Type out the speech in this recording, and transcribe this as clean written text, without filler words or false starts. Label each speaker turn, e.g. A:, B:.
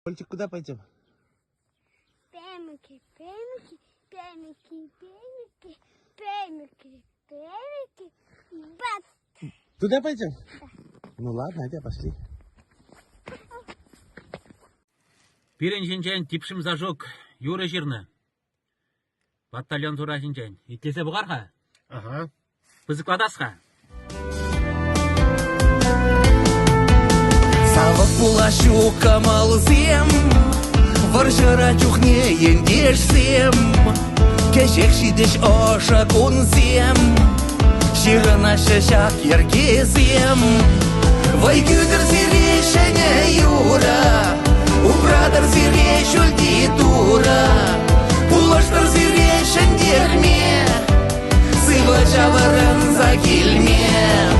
A: Кольчик, куда пойдем?
B: Пемики, пемики, пемики, пемики, пемики, пемики, бат.
A: Туда пойдем?
B: Да.
A: Ну ладно, Адя, пошли.
C: Пирен типшим зажег Юра жирны. Батальон тура жинчен. Иттесе бұғарға?
A: Ага.
C: Пызықладасқа?
D: Салық була щука малзем, варжыра чухне ендешсем, кешек шидеш оша кунсем, ширына шашак ергезем. Вай күдір зирешене юра, убрадыр зиреш үлди тура, пулаштыр зирешен дерме, сыва жавырын за килме.